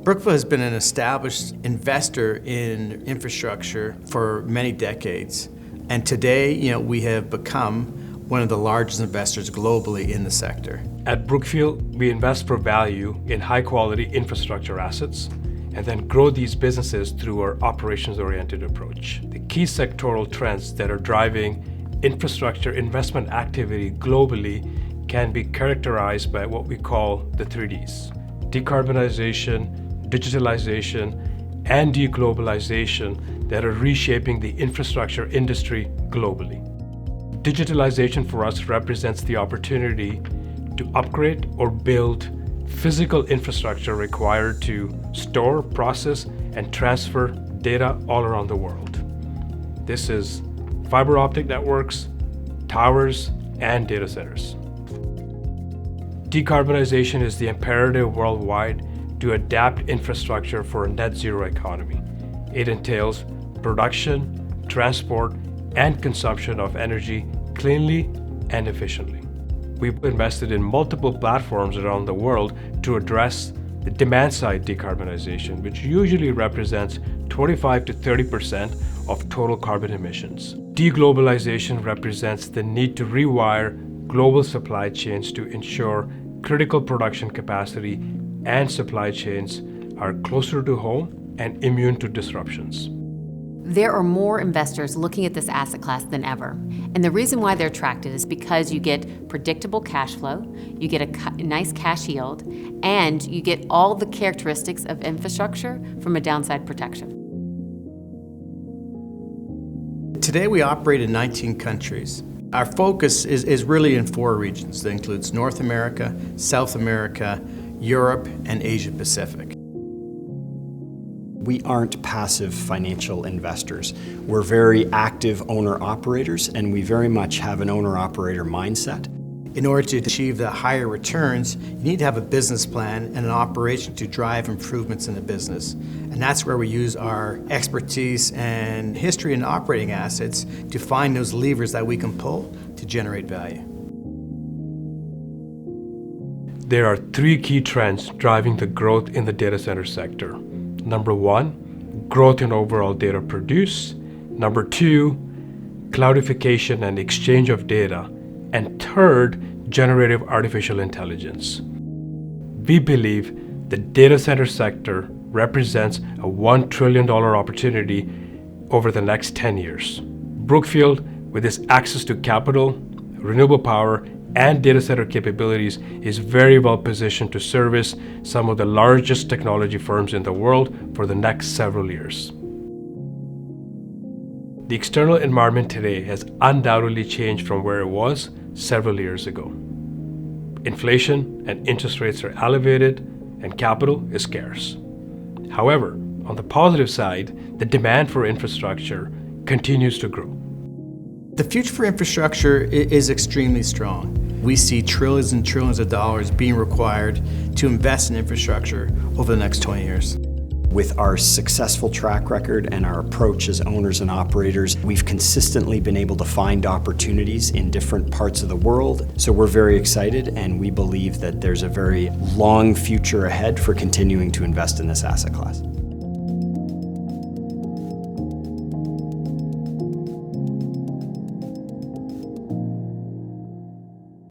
Brookfield has been an established investor in infrastructure for many decades. And today, we have become one of the largest investors globally in the sector. At Brookfield, we invest for value in high-quality infrastructure assets and then grow these businesses through our operations-oriented approach. The key sectoral trends that are driving infrastructure investment activity globally can be characterized by what we call the 3Ds: decarbonization, digitalization, and deglobalization that are reshaping the infrastructure industry globally. Digitalization for us represents the opportunity to upgrade or build physical infrastructure required to store, process, and transfer data all around the world. This is fiber optic networks, towers, and data centers. Decarbonization is the imperative worldwide to adapt infrastructure for a net zero economy. It entails production, transport, and consumption of energy cleanly and efficiently. We've invested in multiple platforms around the world to address the demand-side decarbonization, which usually represents 25 to 30% of total carbon emissions. Deglobalization represents the need to rewire global supply chains to ensure critical production capacity and supply chains are closer to home and immune to disruptions. There are more investors looking at this asset class than ever. And the reason why they're attracted is because you get predictable cash flow, you get a nice cash yield, and you get all the characteristics of infrastructure from a downside protection. Today we operate in 19 countries. Our focus is really in 4 regions. That includes North America, South America, Europe, and Asia Pacific. We aren't passive financial investors. We're very active owner-operators, and we very much have an owner-operator mindset. In order to achieve the higher returns, you need to have a business plan and an operation to drive improvements in the business. And that's where we use our expertise and history in operating assets to find those levers that we can pull to generate value. There are 3 key trends driving the growth in the data center sector. Number 1, growth in overall data produced. Number 2, cloudification and exchange of data. And third, generative artificial intelligence. We believe the data center sector represents a $1 trillion opportunity over the next 10 years. Brookfield, with its access to capital, renewable power, and data center capabilities, is very well positioned to service some of the largest technology firms in the world for the next several years. The external environment today has undoubtedly changed from where it was several years ago. Inflation and interest rates are elevated and capital is scarce. However, on the positive side, the demand for infrastructure continues to grow. The future for infrastructure is extremely strong. We see trillions and trillions of dollars being required to invest in infrastructure over the next 20 years. With our successful track record and our approach as owners and operators, we've consistently been able to find opportunities in different parts of the world. So we're very excited, and we believe that there's a very long future ahead for continuing to invest in this asset class.